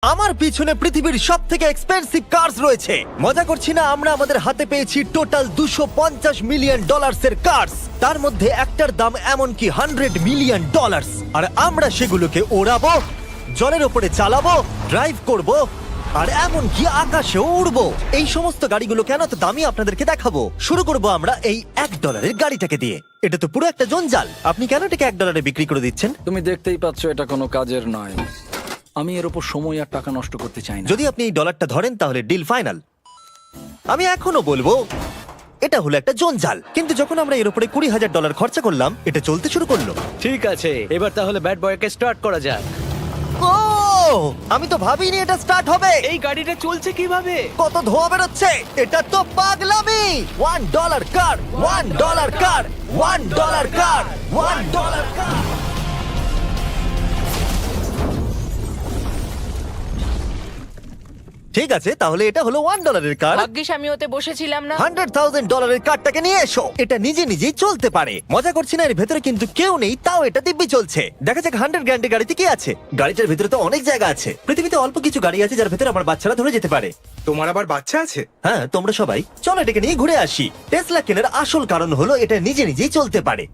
আমার পিছনে পৃথিবীর সব থেকে এক্সপেন্সিভ কার্স রয়েছে। মজা করছি না, আমরা আমাদের হাতে পেয়েছি টোটাল $250 মিলিয়ন এর কার্স। তার মধ্যে একটার দাম এমনকি $100 মিলিয়ন। আর আমরা সেগুলোকে ওড়াবো, জলের ওপরে চালাবো, ড্রাইভ করব, আর এমনকি আকাশেও উড়বো। এই সমস্ত গাড়িগুলো কেন তো দামি আপনাদেরকে দেখাবো। শুরু করব আমরা এই $1 গাড়িটাকে দিয়ে। এটা তো পুরো একটা জঞ্জাল। আপনি কেন এটাকে $1 বিক্রি করে দিচ্ছেন? তুমি দেখতেই পাচ্ছ এটা কোনো কাজের নয়। আমি এর উপর সময় আর টাকা নষ্ট করতে চাই না। যদি আপনি এই ডলারটা ধরেন তাহলে ডিল ফাইনাল। আমি এখনো বলবো এটা হলো একটা জঞ্জাল, কিন্তু যখন আমরা এর উপরে $20,000 খরচা করলাম, এটা চলতে শুরু করলো। ঠিক আছে, এবার তাহলে ব্যাড বয়কে স্টার্ট করা যাক। ও, আমি তো ভাবিনি এটা স্টার্ট হবে। এই গাড়িটা চলছে কিভাবে? কত ধোঁয়া বেরোচ্ছে, এটা তো পাগলামি। $1 কার, $1 কার, $1 কার, $1 কার। ঠিক আছে, তাহলে এটা হলো $1 কার। ভাগ্যিস আমি ওতে বসেছিলাম না। $100,000 কারটাকে নিয়ে এসো। এটা নিজে নিজেই চলতে পারে। মজা করছি না, এর ভেতরে কিন্তু কেউ নেই, তাও এটা দিব্যি চলছে। দেখা যাক 100 গ্র্যান্ডের গাড়িতে কি আছে। গাড়িটার ভেতরে তো অনেক জায়গা আছে। পৃথিবীতে অল্প কিছু গাড়ি আছে যার ভেতরে আমার বাচ্চারা ধরে যেতে পারে। তোমার আবার বাচ্চা আছে? হ্যাঁ, তোমরা সবাই চলো এটাকে নিয়ে ঘুরে আসি। টেসলা কেনার আসল কারণ হলো এটা নিজে নিজেই চলতে পারে।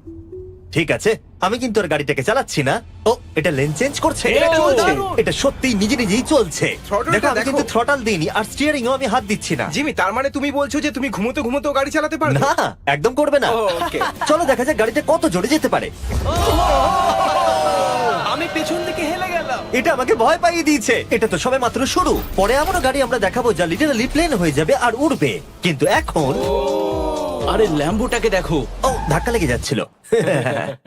ঠিক আছে, আমি কিন্তু আর গাড়িটাকে চালাচ্ছি না। ও, এটা লেন চেঞ্জ করছে। এটা চলছে। এটা সত্যিই নিজে নিজেই চলছে। Throttle-টা দেখো, আমি দেখো। কিন্তু থ্রটাল দিইনি, আর স্টিয়ারিংও আমি হাত দিচ্ছি না। জিমি, তার মানে তুমি বলছো যে তুমি ঘুমোতে ঘুমোতে গাড়ি চালাতে পারবে? না, একদম করবে না। ও, okay. চলো দেখা যাক গাড়িটা কত জোরে যেতে পারে। আমি পেছন থেকে হেলে গেলাম। এটা আমাকে ভয় পাইয়ে দিয়েছে। এটা তো সবে মাত্র শুরু। পরে এমনও গাড়ি আমরা দেখাবো যা লিটারালি প্লেন হয়ে যাবে আর উড়বে। কিন্তু এখন আরে ল্যাম্বোটাকে দেখো, ও, ধাক্কা লেগে যাচ্ছিল।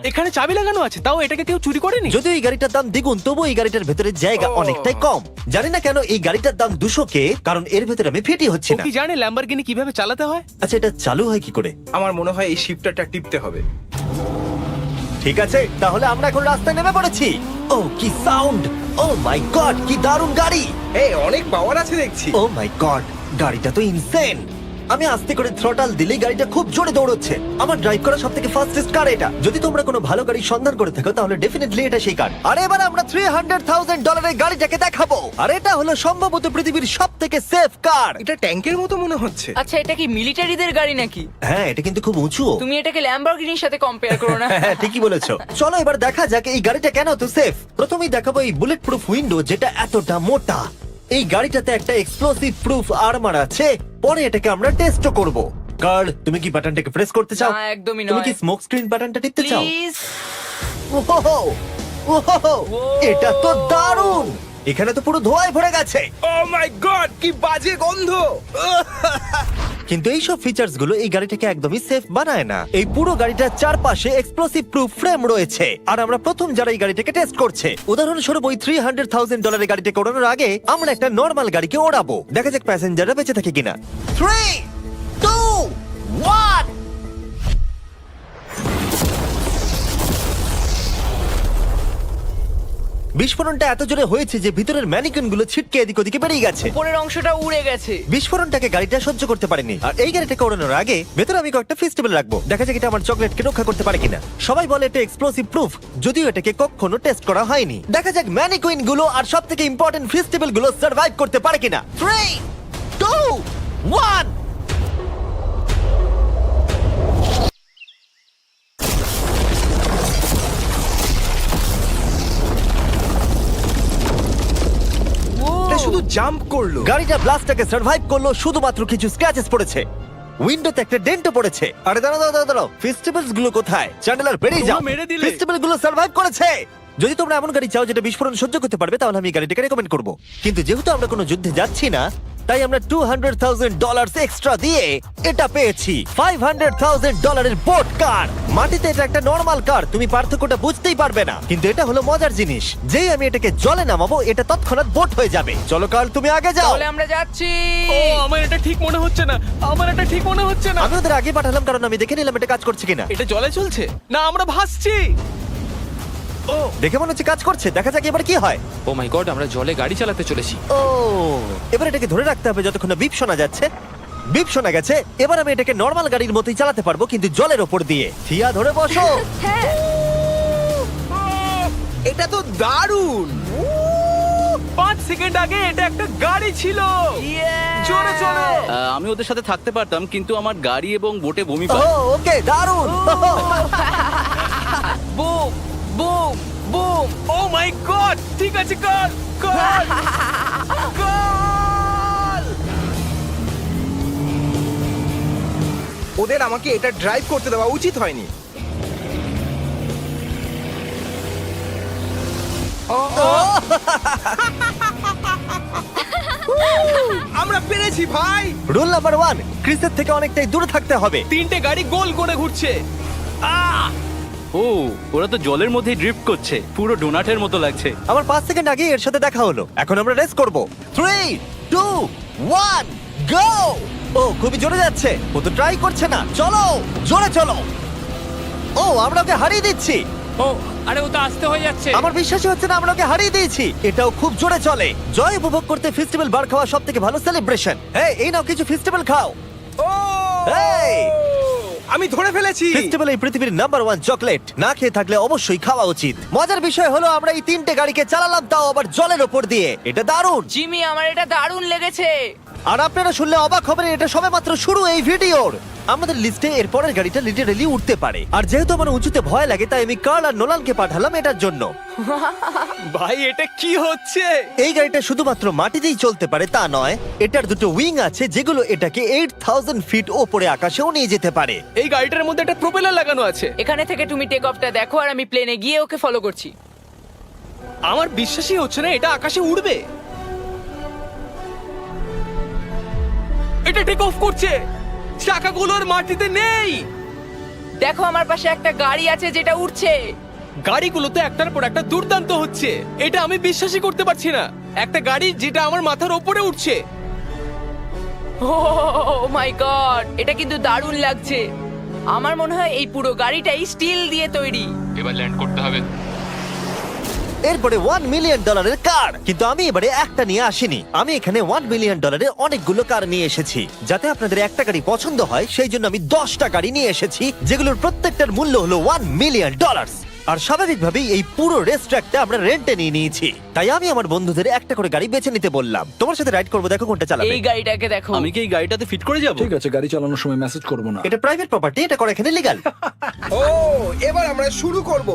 এখানে চাবি লাগানো আছে, তাও এটাকে কেউ চুরি করেনি। যদিও এই গাড়িটার দাম দ্বিগুণ, তবু এই গাড়িটার ভেতরে জায়গা ও। অনেকটাই কম। জানি না কেন এই গাড়িটার দাম 200K, কারণ এর ভেতরে আমি ফিটি হচ্ছে ও না। কি জানে ল্যাম্বরগিনি কিভাবে চালাতে হয়? আচ্ছা, এটা চালু হয় কি করে? আমার মনে হয় এই শিফটারটা টিপতে হবে। ঠিক আছে, তাহলে আমরা এখন রাস্তায় নেমে পড়েছি। ও, কি সাউন্ড! ও মাই গড, কি দারুণ গাড়ি! এই অনেক পাওয়ার আছে দেখছি। ও মাই গড, গাড়িটা তো ইনসেন। আমি আস্তে করে থ্রটাল দিলেই গাড়িটা খুব জোরে দৌড়চ্ছে। আমার ড্রাইভ করা সবথেকে ফাস্টেস্ট কার এটা। যদি তোমরা কোনো ভালো গাড়ির সন্ধান করে থাকো তাহলে ডেফিনেটলি এটা সেই কার। আর এবার আমরা $300,000 গাড়িটাকে দেখাবো। আর এটা হলো সম্ভবত পৃথিবীর সবথেকে সেফ কার। এটা ট্যাঙ্কের মতো মনে হচ্ছে। আচ্ছা, এটা কি মিলিটারিদের গাড়ি নাকি? হ্যাঁ, এটা কিন্তু খুব উঁচু। তুমি এটাকে ল্যাম্বরগিনির সাথে কম্পেয়ার করো না। হ্যাঁ, ঠিকই বলেছো। চলো এবার দেখা যাক এই গাড়িটা কেন তো সেফ। প্রথমেই দেখাবো এই বুলেট প্রুফ উইন্ডো, যেটা এতটা মোটা। এই গাড়িটাতে একটা এক্সপ্লোসিভ প্রুফ আর্মার আছে। পরে এটাকে আমরা টেস্টও করব। কার্ল, তুমি কি বাটনটাকে প্রেস করতে চাও? না, একদমই তুমি নয়। কি স্মোক স্ক্রিন বাটনটা টিপতে চাও? প্লিজ। ওহো, ওহো, এটা তো দারুণ। এখানে তো পুরো ধোঁয়ায় ভরে গেছে। ও মাই গড, কি বাজে গন্ধ! কিন্তু এই সব ফিচার্স গুলো এই গাড়িটাকে একদমই সেফ বানায় না। এই পুরো গাড়িটার চারপাশে এক্সপ্লোসিভ প্রুফ ফ্রেম রয়েছে। আর আমরা প্রথম যারা এই গাড়িটাকে টেস্ট করছে, উদাহরণস্বরূপ ওই $300,000 গাড়িটাকে ওড়ানোর আগে আমরা একটা নর্মাল গাড়িকে ওড়াবো। দেখা যাক প্যাসেঞ্জাররা বেঁচে থাকে কিনা। 3, 2, 1। বিস্ফোরণটা এত জোরে হয়েছে যে ভিতরের ম্যানিকুইন গুলো ছিটকে এদিক ওদিকে বেরিয়ে গেছে। উপরের অংশটা উড়ে গেছে। বিস্ফোরণটাকে গাড়িটা সহ্য করতে পারেনি। আর এই গাড়িটাকে ওড়ানোর আগে ভেতরে আমি কয়েকটা ফেস্টিভ্যাল রাখবো। দেখা যাক এটা আমার চকলেটকে রক্ষা করতে পারে কিনা। সবাই বলে এটা এক্সপ্লোসিভ প্রুফ, যদিও এটাকে কখনো টেস্ট করা হয়নি। দেখা যাক ম্যানিকুইন গুলো আর সবথেকে ইম্পর্টেন্ট ফেস্টিভ্যাল গুলো সার্ভাইভ করতে পারে কিনা। 3, 2, 1। এটা শুধু জাম্প করলো। গাড়িটা ব্লাস্টটাকে সার্ভাইভ করলো, শুধুমাত্র কিছু স্ক্র্যাচেস পড়েছে। উইন্ডোতে একটা ডেন্টও পড়েছে। আরে দাঁড়াও দাঁড়াও দাঁড়াও, ফেস্টিভ্যালস গুলো কোথায়? চ্যান্ডেলার বেরিয়ে যাও। তোমরা মেরে দিলে। ফেস্টিভ্যাল গুলো সার্ভাইভ করেছে। যদি তোমরা এমন গাড়ি চাও যেটা বিস্ফোরণ সহ্য করতে পারবে, তাহলে আমি এই গাড়িটাকে রেকমেন্ড করব। কিন্তু যেহেতু আমরা কোনো যুদ্ধে যাচ্ছি না, তাই আমরা $200,000 এক্সট্রা দিয়ে এটা পেয়েছি। $500,000 বোট কার। মাটিতে এটা একটা নর্মাল কার, তুমি পার্থক্যটা বুঝতেই পারবে না। কিন্তু এটা হলো মজার জিনিস, যেই আমি এটাকে জলে নামাবো এটা তৎক্ষণাৎ বোট হয়ে যাবে। চলো কার্ল, তুমি আগে যাও। তাহলে আমরা যাচ্ছি। ও, আমার এটা ঠিক মনে হচ্ছে না, আমার এটা ঠিক মনে হচ্ছে না। আমি ওদের আগে পাঠালাম কারণ আমি দেখে নিলাম এটা কাজ করছে কিনা। এটা জলে চলছে না, আমরা ভাসছি। ও, দেখে মনে হচ্ছে কাজ করছে। দেখা যাক এবার কি হয়। ও মাই গড, আমরা জলে গাড়ি চালাতে চলেছি। ও, এবার এটাকে ধরে রাখতে হবে যতক্ষণ না বিপ শোনা যাচ্ছে। বিপ শোনা গেছে। এবার আমি এটাকে নর্মাল গাড়ির মতোই চালাতে পারবো, কিন্তু জলের ওপর দিয়ে। থিয়া, ধরে বসো। হ্যাঁ। এটা তো দারুণ। 5 সেকেন্ড আগে এটা একটা গাড়ি ছিল। জোরে চলো। আমি ওদের সাথে থাকতে পারতাম, কিন্তু আমার গাড়ি এবং বোটে বমি ও পায়। ওকে দারুণ বুম বুম বুম। ও মাই গড, ঠিক আছে, কর কর কর। ওদের আমাকে এটা ড্রাইভ করতে দেওয়া উচিত হয়নি। আমরা পেরেছি ভাই। রুল নাম্বার 1, ক্রিসের থেকে অনেকটাই দূরে থাকতে হবে। 3টে গাড়ি গোল করে ঘুরছে। ও, ওরা তো জলের মধ্যে ড্রিফট করছে, পুরো ডোনাটের মতো লাগছে। আমার 5 সেকেন্ড আগে এর সাথে দেখা হলো। এখন আমরা রেস করব। 3 2 1 গো। ও খুবই জোরে যাচ্ছে। ও তো ট্রাই করছে না। চলো জোরে চলো। ও আমরা ওকে হারিয়ে দিচ্ছি। ও আরে ও তো আসতে হয়ে যাচ্ছে। আমার বিশ্বাসই হচ্ছে না আমরা ওকে হারিয়ে দিয়েছি। এটাও খুব জোরে চলে। জয় উপভোগ করতে ফেস্টিভ্যাল বার খাওয়া সব থেকে ভালো সেলিব্রেশন। এই নাও কিছু ফেস্টিভ্যাল খাও। ও এই আমি ধরে ফেলেছি। ফেস্টিভ্যাল এই পৃথিবীর নাম্বার 1 চকলেট। না খেয়ে থাকলে অবশ্যই খাওয়া উচিত। মজার বিষয় হলো আমরা এই 3টে গাড়িকে চালালাম, তাও আবার জলের ওপর দিয়ে। এটা দারুণ। জিমি, আমার এটা দারুণ লেগেছে। আর আপনারা শুনলে অবাক হবেন, এটা সবেমাত্র শুরু এই ভিডিওর। আমাদের লিস্টে এর পরের গাড়িটা লিটারালি উঠতে পারে। আর যেহেতু আমার উঁচুতে ভয় লাগে, তাই আমি কার্ল আর নোলানকে পাঠালাম এটার জন্য। ভাই এটা কি হচ্ছে? এই গাড়িটা শুধুমাত্র মাটিতেই চলতে পারে তা নয়, এটার দুটো উইং আছে যেগুলো এটাকে 8000 ফিট ওপরে আকাশেও নিয়ে যেতে পারে। এই গাড়িটার মধ্যে একটা প্রপেলার লাগানো আছে। এখানে থেকে তুমি টেক অফটা দেখো আর আমি প্লেনে গিয়ে ওকে ফলো করছি। আমার বিশ্বাসই হচ্ছে না এটা আকাশে উড়বে। এটা টেক অফ করছে। চাকাগুলোর মাটিতে নেই। দেখো আমার পাশে একটা গাড়ি আছে যেটা উঠছে। গাড়িগুলোতে একটার পর একটা দুর্দান্ত হচ্ছে। এটা আমি বিশ্বাসই করতে পারছি না। একটা গাড়ি যেটা আমার মাথার ওপরে উঠছে। ও মাই গড, এটা কিন্তু দারুণ লাগছে। আমার মনে হয় এই পুরো গাড়িটাই স্টিল দিয়ে তৈরি। এবার ল্যান্ড করতে হবে। এরপরে $1 মিলিয়ন কার। কিন্তু আমি এবারে একটা নিয়ে আসিনি। আমি এখানে $1 মিলিয়ন অনেকগুলো কার নিয়ে এসেছি। যাতে আপনাদের একটা গাড়ি পছন্দ হয় সেই জন্য আমি 10টা গাড়ি নিয়ে এসেছি, যেগুলোর প্রত্যেকটার মূল্য হলো $1 মিলিয়ন। আর স্বাভাবিকভাবেই এই পুরো রেস ট্র্যাকটা আমরা রেন্টে নিয়ে নিয়েছি। তাই আমি আমার বন্ধুদের একটা করে গাড়ি বেছে নিতে বললাম। তোমার সাথে রাইড করবো, দেখো কোনটা চালাবে। এই গাড়িটাকে দেখো। আমি কি এই গাড়িটাতে ফিট করে যাব? ঠিক আছে, গাড়ি চালানোর সময় মেসেজ করবো না। এটা প্রাইভেট প্রপার্টি, এটা করা এখানে লিগ্যাল। ও এবার আমরা শুরু করব।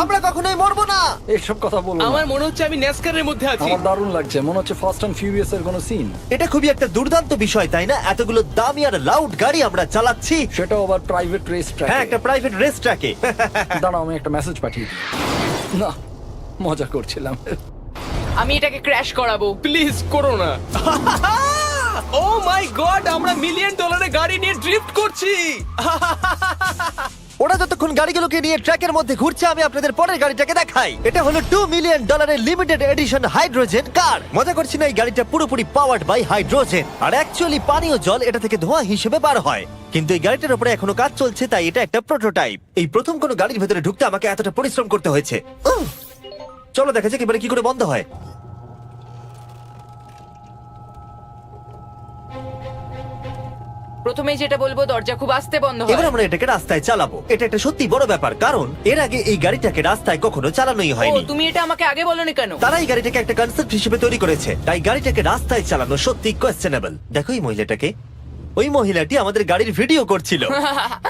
আমরা কখনোই মরবো না। এইসব কথা বলবো না। আমার মনে হচ্ছে আমি ন্যাসকারের মধ্যে আছি। আমার দারুণ লাগছে, মনে হচ্ছে ফাস্ট অ্যান্ড ফিউরিয়াস এর কোনো সিন। এটা খুবই একটা দুর্দান্ত বিষয়, তাই না? এতগুলো দামি আর লাউড গাড়ি আমরা চালাচ্ছি। সেটাও আবার প্রাইভেট রেস ট্র্যাক। হ্যাঁ, একটা প্রাইভেট রেস ট্র্যাকে। দাঁড়াও, আমি একটা মেসেজ পাঠিয়ে দিই। না, মজা করছিলাম। আমি এটাকে ক্র্যাশ করাবো। প্লিজ করো না। ও মাই গড, আমরা $1 মিলিয়ন গাড়ি নিয়ে ড্রিফট করছি। ওরা যতক্ষণ গাড়িগুলোকে নিয়ে ট্র্যাকের মধ্যে ঘুরছে, আমি আপনাদের পরের গাড়িটাকে দেখাই। এটা হলো $2 million limited edition hydrogen car. মজা করছি না, এই গাড়িটা পুরোপুরি পাওয়ার্ড বাই হাইড্রোজেন। আর অ্যাকচুয়ালি পানীয় জল এটা থেকে ধোঁয়া হিসেবে বার হয়। কিন্তু এই গাড়িটার উপরে এখনো কাজ চলছে, তাই এটা একটা প্রোটোটাইপ। এই প্রথম কোনো গাড়ির ভেতরে ঢুকতে আমাকে এতটা পরিশ্রম করতে হয়েছে। চলো দেখা যাক এবারে কি করে বন্ধ হয়। প্রথমে যেটা বলবো, দরজা খুব আস্তে বন্ধ হয়। এবার আমরা এটাকে রাস্তায় চালাবো। এটা একটা সত্যি বড় ব্যাপার, কারণ এর আগে এই গাড়িটাকে রাস্তায় কখনো চালানোই ও, হয়নি। তুমি এটা আমাকে আগে বলনি কেন? তারা এই গাড়িটাকে একটা কনসেপ্ট হিসেবে তৈরি করেছে, তাই গাড়িটাকে রাস্তায় চালানো সত্যি কোয়েশ্চেনেবল। দেখো এই মহিলাটাকে। ওই মহিলাটি আমাদের গাড়ির ভিডিও করছিল।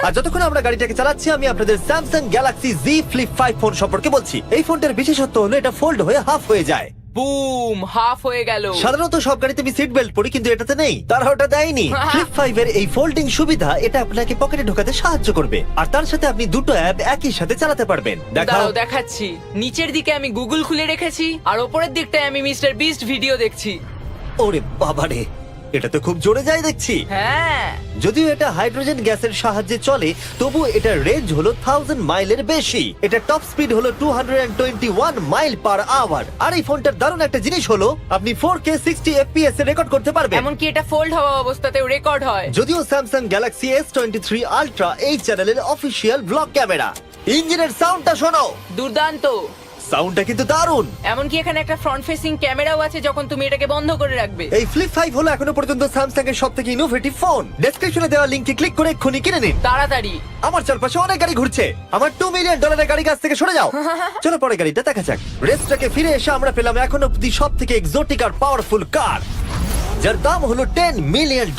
আর যতক্ষণ আমরা গাড়িটাকে চালাচ্ছি, আমি আপনাদের Samsung Galaxy Z Flip 5 phone সম্পর্কে বলছি। এই ফোনটার বিশেষত্ব হলো এটা ফোল্ড হয়ে হাফ হয়ে যায়। বুম, হাফ হয়ে গেল। সাধারণত সব গাড়িতে আমি সিট বেল্ট পরি, কিন্তু এটাতে নেই। তারা ওটা দেয়নি। ফ্লিপ 5 এর এই ফোল্ডিং সুবিধা এটা আপনাকে পকেটে ঢোকাতে সাহায্য করবে। আর তার সাথে আপনি দুটো অ্যাপ একই সাথে চালাতে পারবেন। দেখাও। দাঁড়াও, দেখাচ্ছি। নিচের দিকে আমি গুগল খুলে রেখেছি, আর ওপরের দিকটায় আমি মিস্টার বিস্ট ভিডিও দেখছি। ওরে বাবারে, এটা তো খুব জোরে যায় দেখছি। হ্যাঁ, যদিও এটা হাইড্রোজেন গ্যাসের সাহায্যে চলে, তবু এটার রেঞ্জ হলো 1000 মাইলের বেশি। এটা টপ স্পিড হলো 221 মাইল পার আওয়ার। আর এই ফোনটার দারুণ একটা জিনিস হলো আপনি 4K 60 FPS এ রেকর্ড করতে পারবেন। এমনকি এটা ফোল্ড হওয়া অবস্থাতেও রেকর্ড হয়। যদিও স্যামসাং গ্যালাক্সি S23 আলট্রা এই চ্যানেলের অফিসিয়াল ব্লগ ক্যামেরা। ইঞ্জিনের সাউন্ডটা শোনো। দুর্দান্ত। সাউন্ডটা কিন্তু দারুণ। এমনকি এখানে একটা ফ্রন্ট ফেসিং ক্যামেরাও আছে যখন তুমি এটাকে বন্ধ করে রাখবে। এই ফ্লিপ 5 হলো এখনো পর্যন্ত স্যামসাং এর সবথেকে ইনোভেটিভ ফোন। ডেসক্রিপশনে দেওয়া লিংকে ক্লিক করে এক্ষুনি কিনে নিন। তাড়াতাড়ি। আমার চারপাশে অনেক গাড়ি ঘুরছে। আমার $2 মিলিয়ন গাড়ি কাছ থেকে সরে যাও। চলো পরে গাড়িটা দেখা যাক। রেসটাকে ফিরে এসে আমরা পেলাম এখন অব্দি সবথেকে এক্সোটিক আর পাওয়ারফুল কার, যার দাম হলো $10 মিলিয়ন।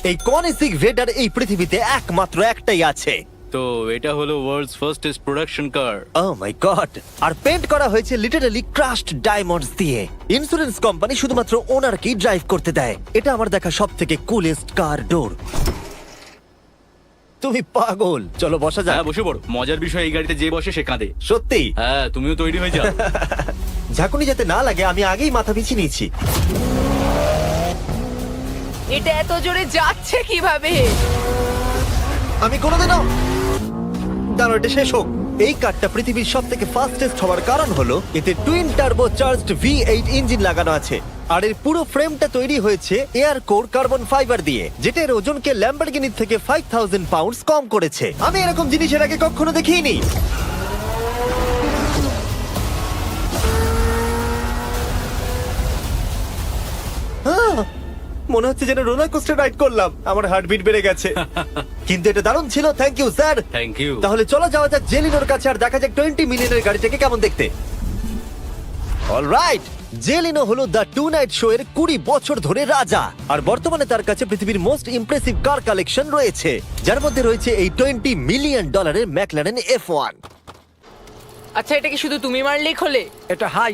এই কনিসিক ভেডার এই পৃথিবীতে একমাত্র একটাই আছে। তো এটা হলো world's fastest production car. Oh my God! আর পেন্ট করা হয়েছে লিটারালি ক্রাশড ডায়মন্ডস দিয়ে। ইন্স্যুরেন্স কোম্পানি শুধুমাত্র ওনারকেই ড্রাইভ করতে দেয়। এটা আমার দেখা সবথেকে কুলেস্ট কার ডোর। তুমি পাগল। চলো বসা যাক। হ্যাঁ বসে পড়ো। মজার বিষয় এই গাড়িতে যে বসে সে কাঁদে। সত্যি হ্যাঁ তুমিও তৈরি হয়ে যাও। ঝাঁকুনি যাতে না লাগে আমি আগেই মাথা পিছিয়ে নিয়েছি। এটা এত জোরে যাচ্ছে কিভাবে? আমি কোনোদিনও দাঁড়ো, এটা শেষ হোক। এই কারটা পৃথিবীর সব থেকে ফাস্টেস্ট হওয়ার কারণ হলো এতে twin turbo charged V8 engine লাগানো আছে। আর এর পুরো ফ্রেমটা তৈরি হয়েছে এয়ার কোর কার্বন ফাইবার দিয়ে, যেটা এর ওজনকে ল্যাম্বরগিনির থেকে 5000 পাউন্ডস কম করেছে। আমি এরকম জিনিস এর আগে কখনো দেখিনি। মনে হচ্ছে যেন রোলার কোস্টার রাইড করলাম। আমার হার্টবিট বেড়ে গেছে। কিন্তু এটা দারুণ ছিল। Thank you sir. Thank you. তাহলে চলো যাওয়া যাক জেলিনোর কাছে আর দেখা যাক 20 মিলিয়নের গাড়িটাকে কেমন দেখতে। অলরাইট, জেলিনো হলো দ্য টু নাইট শো এর 20 বছর ধরে রাজা। আর বর্তমানে তার কাছে পৃথিবীর মোস্ট ইমপ্রেসিভ কার কালেকশন রয়েছে, যার মধ্যে রয়েছে এই $20 মিলিয়ন ম্যাকলারেন F1। আচ্ছা, এটা কি শুধু তুমি মারলেই খোলে? এটা হাই।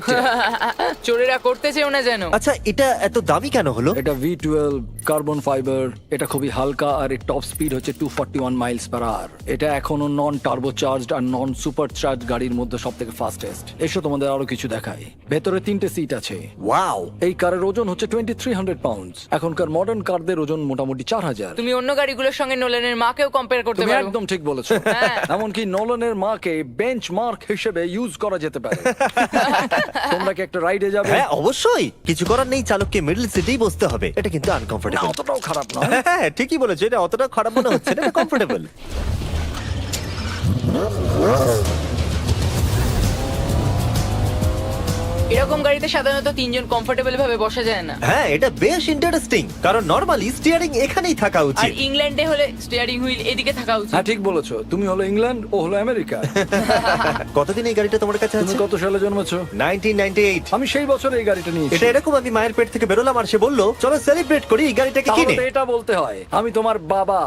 চোরেরা করতে চেও না যেন। আচ্ছা, এটা এত দামি কেন হলো? এটা V12 কার্বন ফাইবার। এটা খুবই হালকা আর এর টপ স্পিড হচ্ছে 241 মাইলস পার আওয়ার। এটা এখনো নন টার্বো চার্জড আর নন সুপার চার্জ গাড়ির মধ্যে সবথেকে ফাস্টেস্ট। এসো তোমাদের আরো কিছু দেখাই। ভেতরে 3টে সিট আছে। ওয়াও! এই কারের ওজন হচ্ছে 2300 পাউন্ডস। এখনকার মডার্ন কারদের ওজন মোটামুটি 4000। তুমি অন্য গাড়িগুলোর সঙ্গে নোলানের মাকেও কম্পেয়ার করতে তুমি পারো। একদম ঠিক বলেছো। হ্যাঁ। এমনকি নোলানের মাকে বেঞ্চমার্ক হিসেবে ইউজ করা যেতে পারে। তোমরা কি একটা রাইডে যাবে? হ্যাঁ অবশ্যই। কিছু করার নেই, চালককে মিডল সিটেই বসতে হবে। এটা কিন্তু না, আনকমফোর্টেবল। অতটাও খারাপ না। হ্যাঁ ঠিকই বলেছো, এটা অতটা খারাপ মনে হচ্ছে না, এটা কমফোর্টেবল। এরকম গাড়িতে সাধারণত 3 জন কমফোর্টেবল ভাবে বসা যায় না। হ্যাঁ এটা বেশ ইন্টারেস্টিং, কারণ নরমালি স্টিয়ারিং এখানেই থাকা আর উচিত। ইংল্যান্ডে হলে স্টিয়ারিং হুইল এদিকে থাকা উচিত। হ্যাঁ ঠিক বলেছো। তুমি হলো ইংল্যান্ড, ও হলো আমেরিকা। কতদিন এই গাড়িটা তোমার কাছে তুমি আছে? কত সালে জন্মেছো? 1998। আমি সেই বছর এই গাড়িটা নিয়েছি। এটা এরকম, আমি মায়ের পেট থেকে বেরোলাম আর সে বললো চলো সেলিব্রেট করি এই গাড়িটাকে তাহলে কিনে। তো এটা বলতে হয় আমি তোমার বাবা।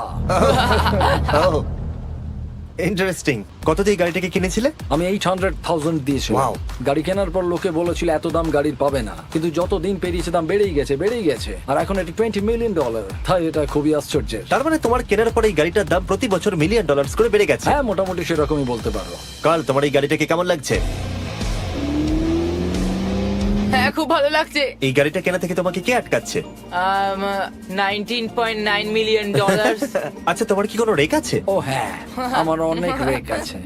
ইন্টারেস্টিং। কত দিয়ে এই গাড়িটাকে কিনেছিলে? আমি 800,000 দিয়েছি। Wow. গাড়ি কেনার পর লোকে বলেছিল এত দাম গাড়ির পাবে না, কিন্তু যত দিন পেরিয়েছে দাম বেড়েই গেছে। আর এখন এটা $20 মিলিয়ন। তাই এটা খুবই আশ্চর্যের। তার মানে তোমার কেনার পরে এই গাড়িটার দাম প্রতি বছর $1 মিলিয়ন করে বেড়ে গেছে। হ্যাঁ মোটামুটি সেরকমই বলতে পারো। কাল তোমার এই গাড়িটাকে কেমন লাগছে? হ্যাঁ খুব ভালো লাগছে। এই গাড়িটা কেনা থেকে তোমাকে কে আটকাচ্ছে? $19.9 মিলিয়ন। আচ্ছা তোমার কি কোনো রেক আছে? ও হ্যাঁ, আমার অনেক রেক আছে।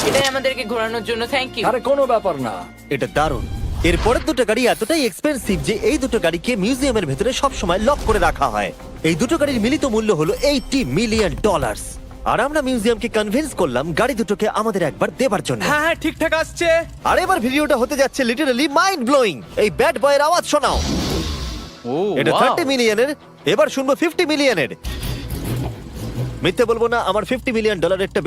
এটাই আমাদেরকে ঘোরানোর জন্য থ্যাংক ইউ। আরে কোনো ব্যাপার না। এটা দারুণ। এর পরের দুটো গাড়ি এতটাই এক্সপেন্সিভ যে এই দুটো গাড়িকে মিউজিয়ামের ভেতরে সব সময় লক করে রাখা হয়। এই দুটো গাড়ির মিলিত মূল্য হলো $80 মিলিয়ন। আর আমরা মিউজিয়ামকে কনভিন্স করলাম গাড়ি দুটোকে আমাদের একবার দেবার জন্য। হ্যাঁ ঠিকঠাক আসছে। আর এবার ভিডিওটা হতে যাচ্ছে লিটারালি মাইন্ড ব্লোয়িং। এই ব্যাড বয়ের আওয়াজ শোনাও। ও এটা 30 মিলিয়নের, এবার শুনবো 50 মিলিয়নের। মিথ্যে বলবো না, আমার $50 মিলিয়ন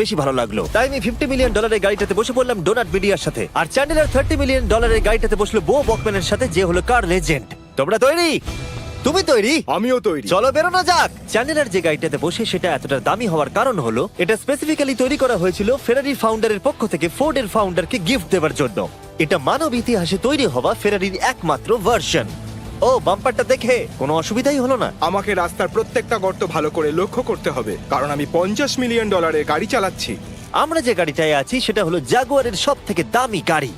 বেশি ভালো লাগলো। তাই আমি $50 মিলিয়ন গাড়িটাতে বসে পড়লাম ডোনাট মিডিয়ার সাথে। আর চ্যান্ডেলার $30 মিলিয়ন গাড়িটাতে বসলো বো বকম্যানের সাথে, যে হলো কার লেজেন্ড। তোমরা তৈরি? তুমি তৈরি? আমিও তৈরি। চলো বেরোনো যাক। চ্যান্ডেলার যে গাড়িটাতে বসে সেটা এতটা দামি হওয়ার কারণ হলো এটা স্পেসিফিক্যালি তৈরি করা হয়েছিল ফেরারির ফাউন্ডারের পক্ষ থেকে ফোর্ডের ফাউন্ডারকে গিফট দেওয়ার জন্য। এটা মানব ইতিহাসে তৈরি হওয়া ফেরারির একমাত্র ভার্সন। ও বাম্পারটা দেখে কোনো অসুবিধাই হলো না। আমাকে রাস্তার প্রত্যেকটা গর্ত ভালো করে লক্ষ্য করতে হবে, কারণ আমি $50 মিলিয়ন গাড়ি চালাচ্ছি। আমরা যে গাড়িটায় আছি সেটা হলো জাগুয়ারের সব থেকে দামি গাড়ি।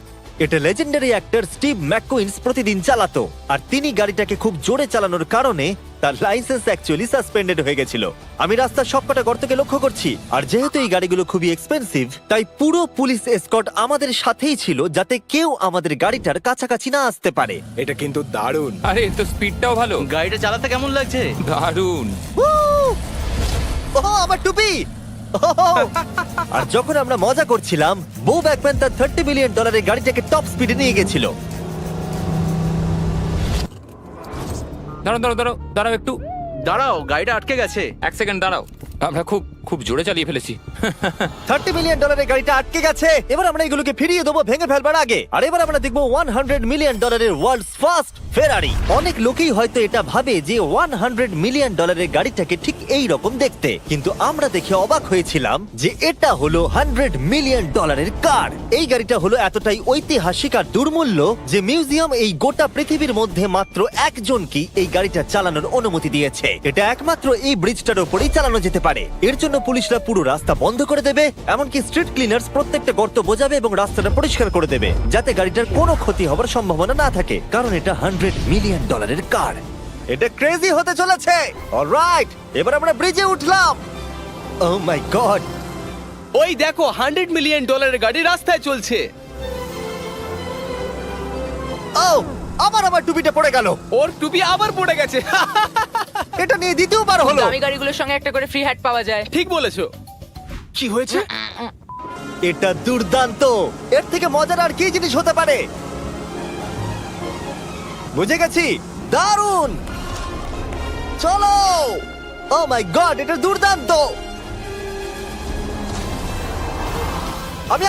এটা লেজেন্ডারি অ্যাক্টর স্টিভ ম্যাককুইন্স প্রতিদিন চালাতো। আর তিনি গাড়িটাকে খুব জোরে চালানোর কারণে তার লাইসেন্স অ্যাকচুয়ালি সাসপেন্ডেড হয়ে গেছিল। আমি রাস্তার সবকটা গর্তকে লক্ষ্য করছি, আর যেহেতু এই গাড়িগুলো খুবই এক্সপেন্সিভ তাই পুরো পুলিশ এসকর্ট আমাদের সাথেই ছিল, যাতে কেউ আমাদের গাড়িটার কাছাকাছি না আসতে পারে। এটা কিন্তু দারুণ। আরে এর তো স্পিডটাও ভালো। গাড়িটা চালাতে কেমন লাগছে? দারুণ। ও আমার টুপি! আর যখন আমরা মজা করছিলাম, বো ব্যাকম্যান তার $30 মিলিয়ন গাড়িটাকে টপ স্পিডে নিয়ে গেছিল। দাঁড়াও দাঁড়াও দাঁড়াও দাঁড়াও একটু দাঁড়াও, গাড়িটা আটকে গেছে। এক সেকেন্ড দাঁড়াও। আমরা খুব খুব জোরে চালিয়ে ফেলেছি। $30 মিলিয়ন গাড়িটা আটকে গেছে। এবার আমরা এগুলোকে ফিরিয়ে দেবো ভেঙে ফেলবার আগে। আর এবার আমরা দেখবো $100 মিলিয়ন ওয়ার্ল্ডস ফার্স্ট ফেরারি। অনেক লোকেই হয়তো এটা ভাবে যে $100 মিলিয়ন গাড়িটাকে ঠিক এই রকম দেখতে, কিন্তু আমরা দেখে অবাক হয়েছিলাম যে এটা হলো $100 মিলিয়ন কার। এই গাড়িটা হলো এতটাই ঐতিহাসিক আর দুর্মূল্য যে মিউজিয়াম এই গোটা পৃথিবীর মধ্যে মাত্র একজনকেই এই গাড়িটা চালানোর অনুমতি দিয়েছে। এটা একমাত্র এই ব্রিজটার উপরেই চালানো যেতে পারে। এর জন্য পুলিশরা পুরো রাস্তা বন্ধ করে দেবে, এমনকি স্ট্রিট ক্লিনার্স প্রত্যেকটা গর্ত বোঝাবে এবং রাস্তাটা পরিষ্কার করে দেবে, যাতে গাড়িটার কোনো ক্ষতি হবার সম্ভাবনা না থাকে, কারণ এটা $100 মিলিয়ন কার। এটা ক্রেজি হতে চলেছে। অলরাইট, এবার আমরা ব্রিজে উঠলাম। ও মাই গড, ওই দেখো $100 মিলিয়ন গাড়ি রাস্তায় চলছে। ও আবার আমার টুপিটা পড়ে গেল। ওর টুপি আবার পড়ে গেছে। এটা নিয়ে দ্বিতীয়বার হলো। দামি গাড়িগুলোর সঙ্গে একটা করে ফ্রি হ্যাট পাওয়া যায়। ঠিক বলেছো। কি হয়েছে? এটা দুর্দান্ত। এর থেকে মজার আর কি জিনিস হতে পারে? বুঝে গেছি, দারুণ। চলো। ও মাই গড, এটা দুর্দান্ত। আমি